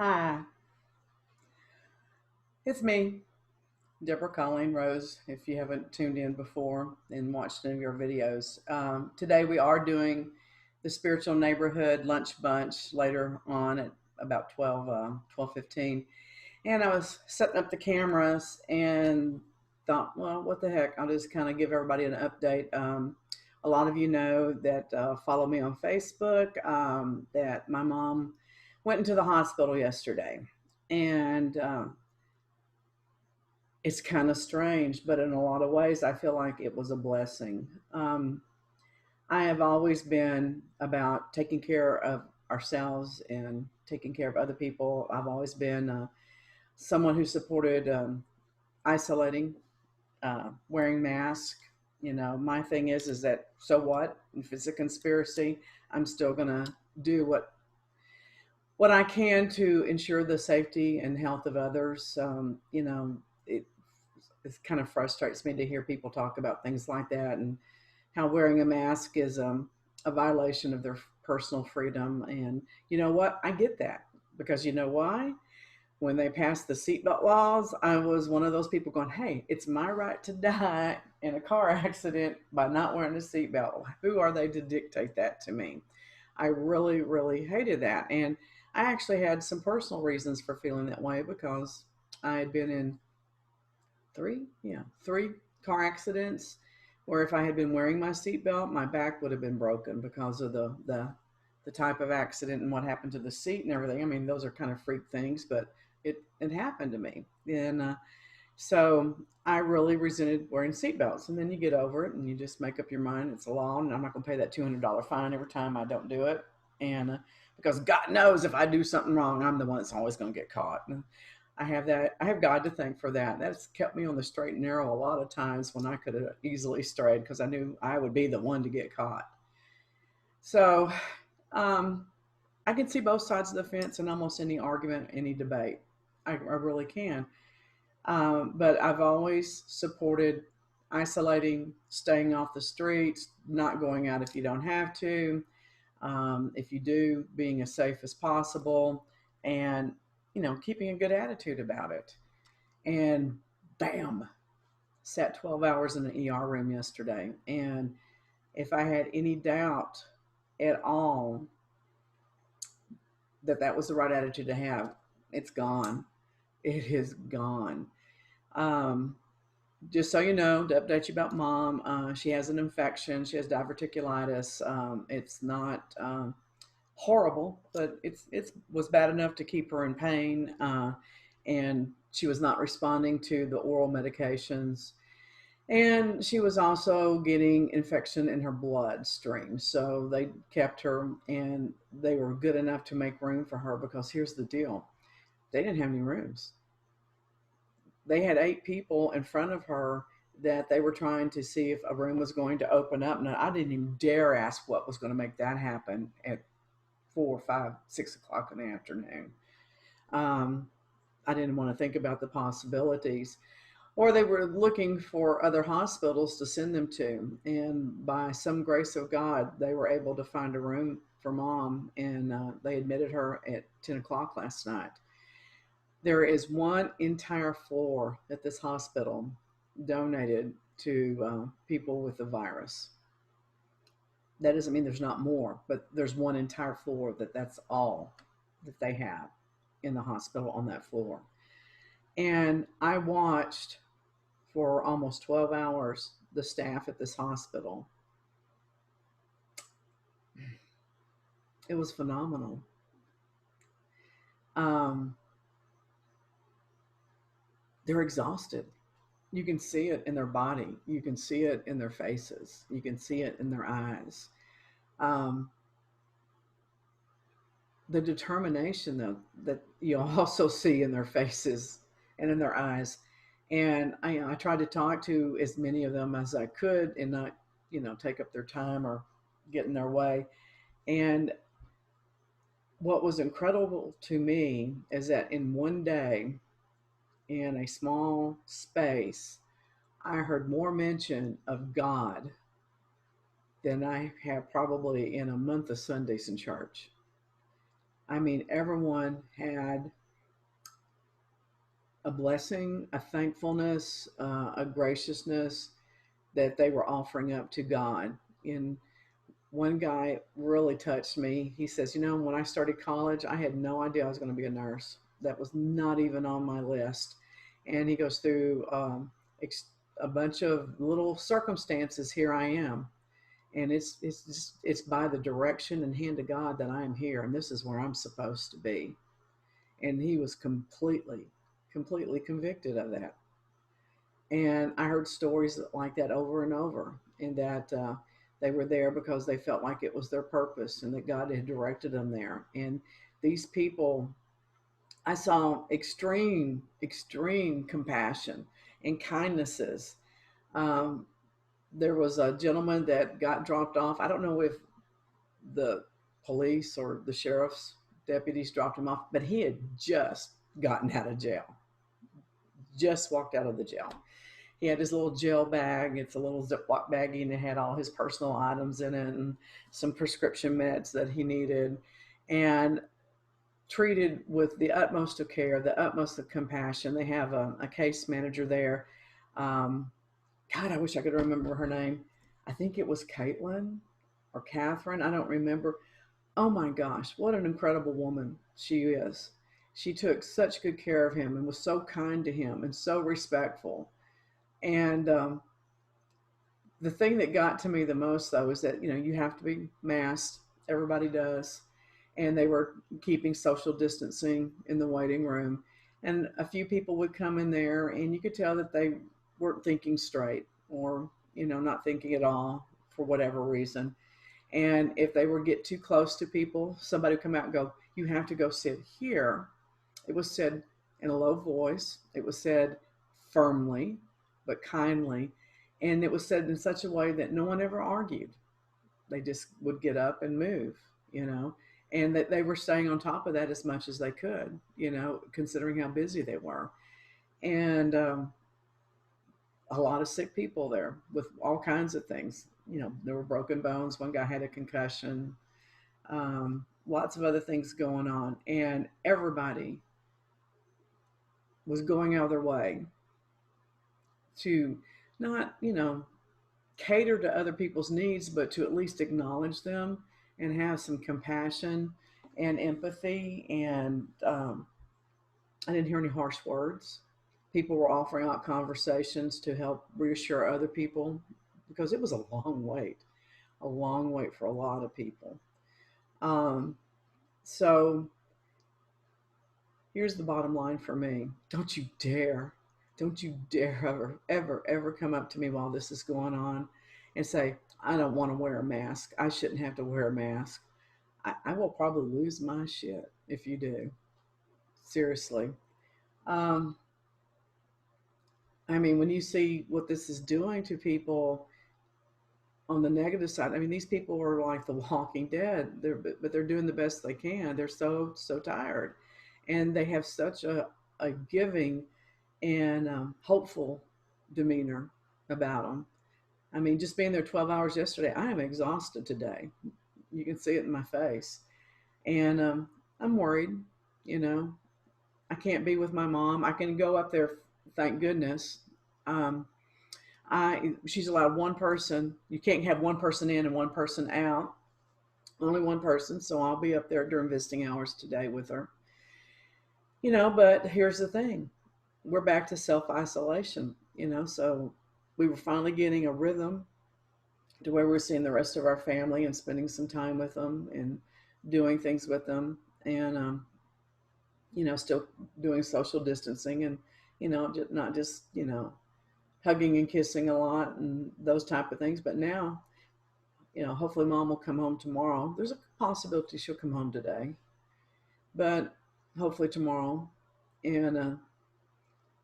Hi, it's me, Deborah Colleen Rose. If you haven't tuned in before and watched any of your videos, today we are doing the Spiritual Neighborhood Lunch Bunch later on at about 12:15. And I was setting up the cameras and thought, well, what the heck? I'll just kind of give everybody an update. A lot of you know that follow me on Facebook that my mom went into the hospital yesterday. And it's kind of strange, but in a lot of ways, I feel like it was a blessing. I have always been about taking care of ourselves and taking care of other people. I've always been someone who supported isolating, wearing masks. You know, my thing is that so what? If it's a conspiracy, I'm still gonna do what I can to ensure the safety and health of others. It kind of frustrates me to hear people talk about things like that and how wearing a mask is a violation of their personal freedom. And you know what? I get that because you know why? When they passed the seatbelt laws, I was one of those people going, hey, it's my right to die in a car accident by not wearing a seatbelt. Who are they to dictate that to me? I really, really hated that. And I actually had some personal reasons for feeling that way because I had been in three car accidents where if I had been wearing my seatbelt, my back would have been broken because of the type of accident and what happened to the seat and everything. I mean, those are kind of freak things, but it happened to me. And so I really resented wearing seatbelts. And then you get over it and you just make up your mind it's a law and I'm not going to pay that $200 fine every time I don't do it. And because God knows if I do something wrong, I'm the one that's always going to get caught. And I have God to thank for that. That's kept me on the straight and narrow a lot of times when I could have easily strayed because I knew I would be the one to get caught. So um, I can see both sides of the fence in almost any argument, any debate. I really can. But I've always supported isolating, staying off the streets, not going out if you don't have to. If you do, being as safe as possible, and keeping a good attitude about it. And bam, sat 12 hours in an ER room yesterday. And if I had any doubt at all that that was the right attitude to have, it's gone. It is gone. Um, just so you know, to update you about mom, she has an infection. She has diverticulitis. It's not horrible, but it was bad enough to keep her in pain, and she was not responding to the oral medications. And she was also getting infection in her bloodstream. So they kept her and they were good enough to make room for her because here's the deal, they didn't have any rooms. They had 8 people in front of her that they were trying to see if a room was going to open up. Now, I didn't even dare ask what was going to make that happen at 4, 5, 6 o'clock in the afternoon. Um, I didn't want to think about the possibilities. Or they were looking for other hospitals to send them to. And by some grace of God, they were able to find a room for mom, and they admitted her at 10 o'clock last night. There is one entire floor at this hospital donated to people with the virus. That doesn't mean there's not more, but there's one entire floor that's all that they have in the hospital on that floor. And I watched for almost 12 hours the staff at this hospital. It was phenomenal. Um, they're exhausted. You can see it in their body. You can see it in their faces. You can see it in their eyes. Um, the determination, though, that you also see in their faces and in their eyes. And I tried to talk to as many of them as I could and not, take up their time or get in their way. And what was incredible to me is that in one day, in a small space, I heard more mention of God than I have probably in a month of Sundays in church. I mean, everyone had a blessing, a thankfulness, a graciousness that they were offering up to God. And one guy really touched me. He says, "You know, when I started college, I had no idea I was going to be a nurse. That was not even on my list." And he goes through a bunch of little circumstances. Here I am. And it's by the direction and hand of God that I am here, and this is where I'm supposed to be. And he was completely convicted of that. And I heard stories like that over and over, and that they were there because they felt like it was their purpose and that God had directed them there. And these people, I saw extreme compassion and kindnesses. Um, there was a gentleman that got dropped off. I don't know if the police or the sheriff's deputies dropped him off, but he had just gotten out of jail, just walked out of the jail. He had his little jail bag. It's a little Ziploc baggie, and it had all his personal items in it and some prescription meds that he needed, and treated with the utmost of care, the utmost of compassion. They have a case manager there. Um, God, I wish I could remember her name. I think it was Caitlin or Catherine. I don't remember. Oh my gosh, what an incredible woman she is. She took such good care of him and was so kind to him and so respectful. And the thing that got to me the most, though, is that, you have to be masked. Everybody does. And they were keeping social distancing in the waiting room. And a few people would come in there, and you could tell that they weren't thinking straight, or, not thinking at all for whatever reason. And if they would get too close to people, somebody would come out and go, "You have to go sit here." It was said in a low voice. It was said firmly, but kindly. And it was said in such a way that no one ever argued. They just would get up and move, you know, and that they were staying on top of that as much as they could, considering how busy they were. And a lot of sick people there with all kinds of things. There were broken bones. One guy had a concussion, lots of other things going on. And everybody was going out of their way to not, cater to other people's needs, but to at least acknowledge them and have some compassion and empathy. And I didn't hear any harsh words. People were offering out conversations to help reassure other people, because it was a long wait for a lot of people. Um, so here's the bottom line for me. Don't you dare ever come up to me while this is going on and say, "I don't want to wear a mask. I shouldn't have to wear a mask." I will probably lose my shit if you do. Seriously. Um, I mean, when you see what this is doing to people on the negative side, I mean, these people are like the walking dead. But they're doing the best they can. They're so tired. And they have such a giving and hopeful demeanor about them. I mean, just being there 12 hours yesterday, I am exhausted today. You can see it in my face. And I'm worried, you know. I can't be with my mom. I can go up there, thank goodness. Um, she's allowed one person. You can't have one person in and one person out. Only one person. So I'll be up there during visiting hours today with her. But here's the thing. We're back to self isolation. So we were finally getting a rhythm to where we're seeing the rest of our family and spending some time with them and doing things with them, and still doing social distancing, and not just hugging and kissing a lot and those type of things. But now, hopefully mom will come home tomorrow. There's a possibility she'll come home today, but hopefully tomorrow. And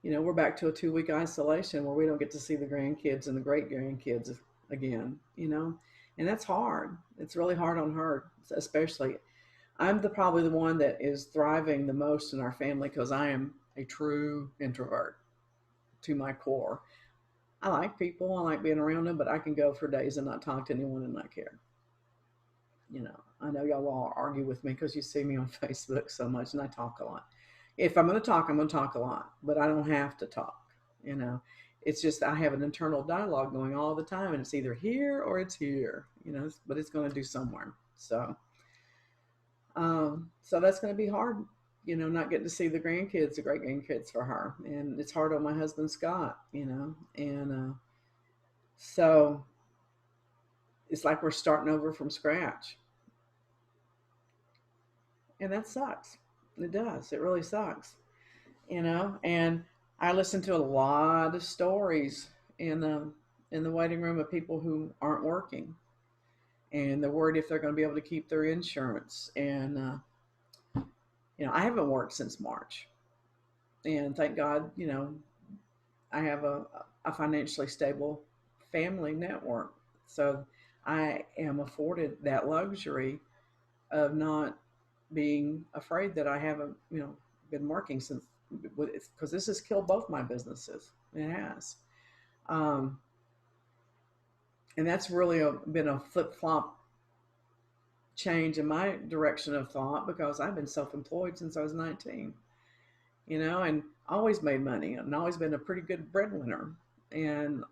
we're back to a 2 week isolation where we don't get to see the grandkids and the great grandkids again. And that's hard. It's really hard on her, especially. I'm probably the one that is thriving the most in our family because I am a true introvert to my core. I like people, I like being around them, but I can go for days and not talk to anyone and not care. I know y'all all argue with me because you see me on Facebook so much and I talk a lot. If I'm going to talk, I'm going to talk a lot, but I don't have to talk, you know. It's just I have an internal dialogue going all the time, and it's either here or it's here, but it's going to do somewhere. So that's going to be hard, not getting to see the grandkids, the great grandkids for her. And it's hard on my husband, Scott, so it's like we're starting over from scratch. And that sucks. It does. It really sucks, And I listen to a lot of stories in the waiting room of people who aren't working, and they're worried if they're going to be able to keep their insurance. And I haven't worked since March, and thank God, I have a financially stable family network, so I am afforded that luxury of not being afraid that I haven't, been working since, because this has killed both my businesses. It has. Um, and that's really been a flip flop change in my direction of thought because I've been self employed since I was 19, and always made money and always been a pretty good breadwinner. And,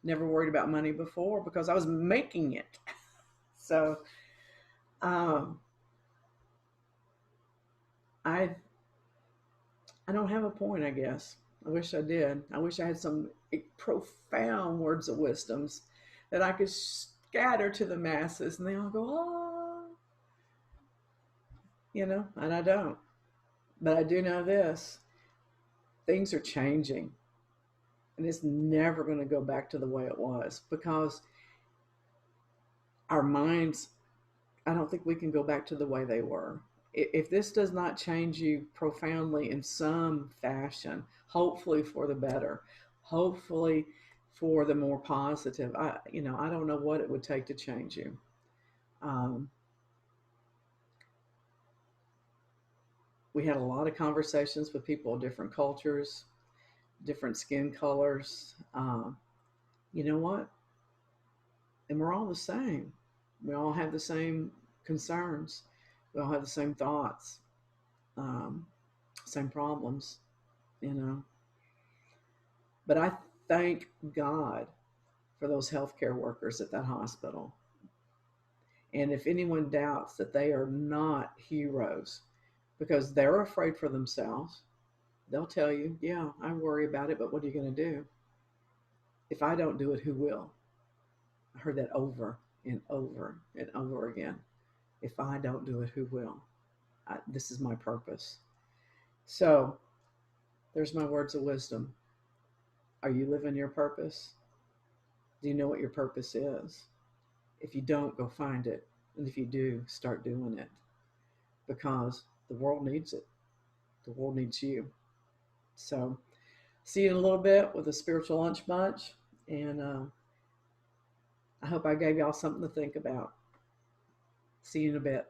never worried about money before because I was making it. So, um, I I don't have a point, I guess. I wish I did. I wish I had some profound words of wisdoms that I could scatter to the masses and they all go, oh, and I don't. But I do know this, things are changing and it's never going to go back to the way it was because our minds, I don't think we can go back to the way they were. If this does not change you profoundly in some fashion, hopefully for the better, hopefully for the more positive, I don't know what it would take to change you. Um, we had a lot of conversations with people of different cultures, different skin colors. You know what? And we're all the same. We all have the same concerns. We all have the same thoughts, um, same problems, you know. But I thank God for those healthcare workers at that hospital. And if anyone doubts that they are not heroes because they're afraid for themselves, they'll tell you, yeah, I worry about it, but what are you going to do? If I don't do it, who will? I heard that over and over and over again. If I don't do it, who will? This is my purpose. So there's my words of wisdom. Are you living your purpose? Do you know what your purpose is? If you don't, go find it. And if you do, start doing it because the world needs it. The world needs you. So, see you in a little bit with a spiritual lunch bunch. And I hope I gave y'all something to think about. See you in a bit.